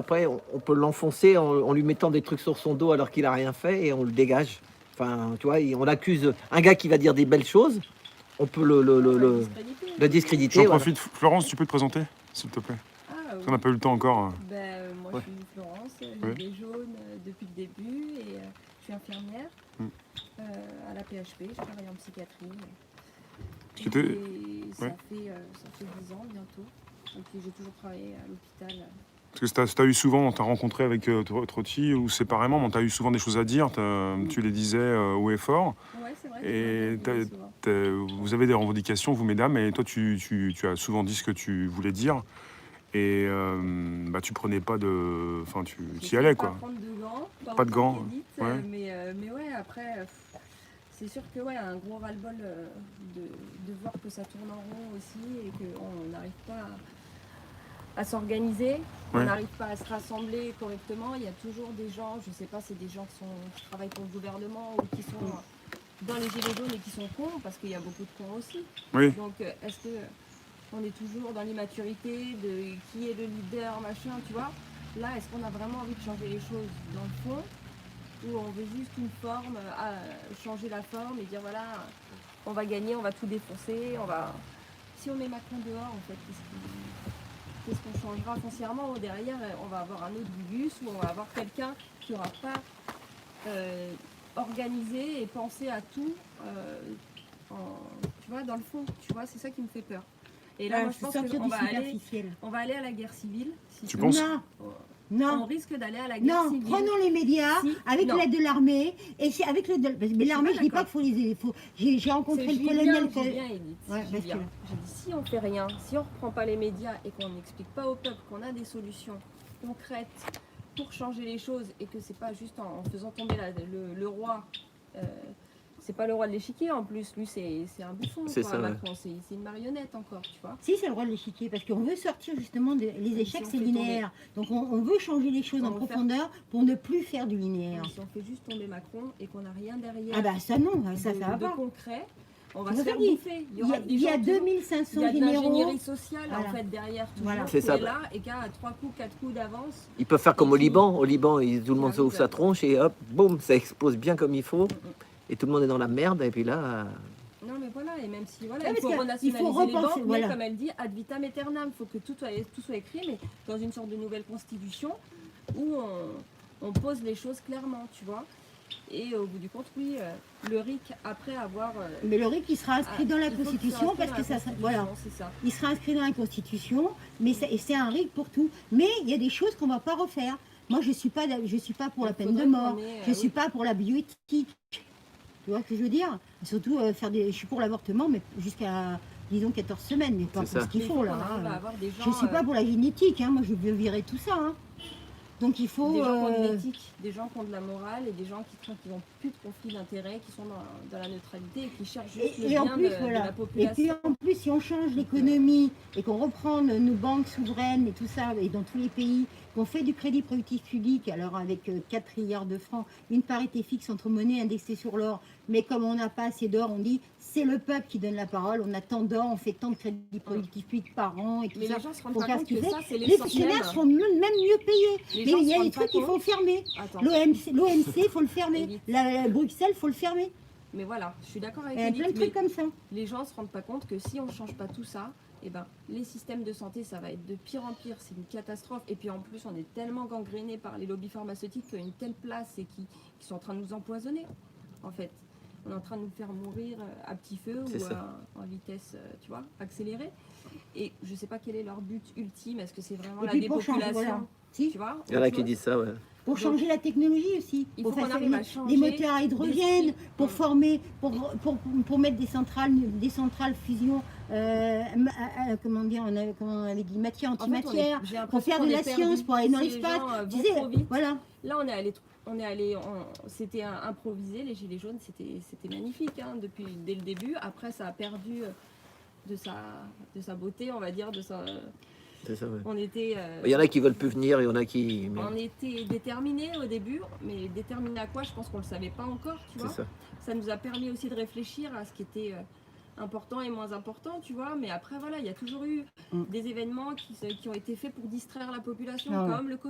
après, on peut l'enfoncer en lui mettant des trucs sur son dos alors qu'il a rien fait et on le dégage. Enfin, tu vois, on accuse un gars qui va dire des belles choses, on peut le discréditer. J'en Voilà. profite. Florence, tu peux te présenter, s'il te plaît? Ah, On n'a pas eu le temps encore. moi Ouais. je suis Florence, Ouais. gilet jaune depuis le début et je suis infirmière Mm. à la PHP, je travaille en psychiatrie. C'était- Et ça ouais. fait 10 ans bientôt. Et puis j'ai toujours travaillé à l'hôpital. Parce que t'as eu souvent, on t'a rencontré avec Trotti ou séparément, mais t'as eu souvent des choses à dire. Tu les disais haut et fort. Ouais, c'est vrai. Et c'est vrai, souvent. vous avez des revendications, vous mesdames, et toi tu as souvent dit ce que tu voulais dire. Et tu prenais pas de. Enfin, tu y J'essaie allais de quoi. pas prendre de gants, Pas de autant gants, qu'Edith, ouais. mais ouais, après, c'est sûr que ouais, un gros ras-le-bol de voir que ça tourne en rond aussi et qu'on n'arrive pas à s'organiser, on Ouais. n'arrive pas à se rassembler correctement. Il y a toujours des gens, je sais pas, c'est des gens qui travaillent pour le gouvernement ou qui sont dans les gilets jaunes et qui sont cons, parce qu'il y a beaucoup de cons aussi. Oui. Donc est-ce que on est toujours dans l'immaturité de qui est le leader, machin, tu vois? Là, est-ce qu'on a vraiment envie de changer les choses dans le fond, ou on veut juste une forme, changer la forme et dire voilà, on va gagner, on va tout défoncer, on va... Si on met Macron dehors, en fait, qu'est-ce qu'on changera foncièrement? Ou derrière, on va avoir un autre Gugus, ou on va avoir quelqu'un qui n'aura pas organisé et pensé à tout, tu vois, dans le fond, tu vois, c'est ça qui me fait peur. Et là, moi, je pense qu'on va aller à la guerre civile. Si Tu penses? Non. On risque d'aller à la guerre civile. Prenons les médias avec l'aide de l'armée. Et c'est avec l'aide de... Mais l'armée, je dis pas qu'il faut les... J'ai rencontré le colonel... Julien, J'ai dit, si on fait rien, si on reprend pas les médias et qu'on n'explique pas au peuple qu'on a des solutions concrètes pour changer les choses et que c'est pas juste en faisant tomber le roi... c'est pas le roi de l'échiquier en plus, lui c'est un bouffon, C'est quoi, ça, Macron, c'est une marionnette encore, tu vois. Si, c'est le roi de l'échiquier, parce qu'on veut sortir justement les échecs, c'est linéaire. Donc on veut changer les choses en profondeur pour ne plus faire du linéaire. Si on fait juste tomber Macron et qu'on n'a rien derrière ah bah ça non, ça va de pas. concret, on va se faire bouffer. Il y a 2500 généraux. Il y a de l'ingénierie sociale en fait derrière tout C'est ça. Qui est là et qui a 3 coups, 4 coups d'avance. Ils peuvent faire comme au Liban. Au Liban, tout le monde ouvre sa tronche et hop, boum, ça explose bien comme il faut. Et tout le monde est dans la merde. Et puis là... Non mais voilà, et même si voilà, Ouais, il faut renationaliser les banques, mais comme elle dit, ad vitam aeternam, il faut que tout soit écrit, mais dans une sorte de nouvelle constitution où on pose les choses clairement, tu vois. Et au bout du compte, oui, le RIC, après avoir... mais le RIC, il sera inscrit dans la Constitution, parce que ça... Voilà, il sera inscrit dans la Constitution, mais c'est un RIC pour tout. Mais il y a des choses qu'on ne va pas refaire. Moi, je ne suis pas pour la peine de mort, je ne suis pas pour la bioéthique. Tu vois ce que je veux dire? Surtout, je suis pour l'avortement, mais jusqu'à, disons, 14 semaines, mais pas pour ce qu'il faut, là. Je ne suis pas pour la génétique, moi, je veux virer tout ça. Donc, il faut... Des gens qui ont de l'éthique, des gens qui ont de la morale, et des gens qui n'ont plus de conflit d'intérêt, qui sont dans la neutralité, et qui cherchent juste le bien de la population. Et puis, en plus, si on change l'économie, et qu'on reprend nos banques souveraines, et tout ça, et dans tous les pays, qu'on fait du crédit productif public, alors avec 4 trilliards de francs, une parité fixe entre monnaie indexée sur l'or, mais comme on n'a pas assez d'or, on dit c'est le peuple qui donne la parole, on a tant d'or, on fait tant de crédits productifs publics par an, et tout mais ça. Les gens se rendent pas compte que ça, c'est les fonctionnaires sont même mieux payés. Mais il y a des trucs qu'il faut fermer. L'OMC, il faut le fermer. Bruxelles, il faut le fermer. Mais voilà, je suis d'accord avec Edith. Il y a plein de trucs comme ça. Les gens ne se rendent pas compte que si on ne change pas tout ça, eh ben, les systèmes de santé, ça va être de pire en pire, c'est une catastrophe. Et puis en plus, on est tellement gangréné par les lobbies pharmaceutiques qu'il y a une telle place et qui sont en train de nous empoisonner, en fait. On est en train de nous faire mourir à petit feu ou en vitesse, tu vois, accélérée. Et je ne sais pas quel est leur but ultime. Est-ce que c'est vraiment la dépopulation, tu vois? Il y en a qui disent ça, ouais. Pour changer la technologie aussi, il pour faut qu'on arrive à changer des moteurs à hydrogène, pour former, pour mettre des centrales fusion, comment dire, comment on avait dit, matière antimatière, pour faire de la science, pour aller dans l'espace. Voilà. Là, c'était improvisé, les gilets jaunes, c'était magnifique dès le début. Après, ça a perdu de sa beauté, on va dire, de sa... C'est ça, ouais. On était, il y en a qui veulent plus venir, il y en a qui... On était déterminés au début, mais déterminés à quoi? Je pense qu'on ne le savait pas encore, tu vois. Ça nous a permis aussi de réfléchir à ce qui était important et moins important, tu vois. Mais après, voilà, il y a toujours eu des événements qui ont été faits pour distraire la population, comme le Covid.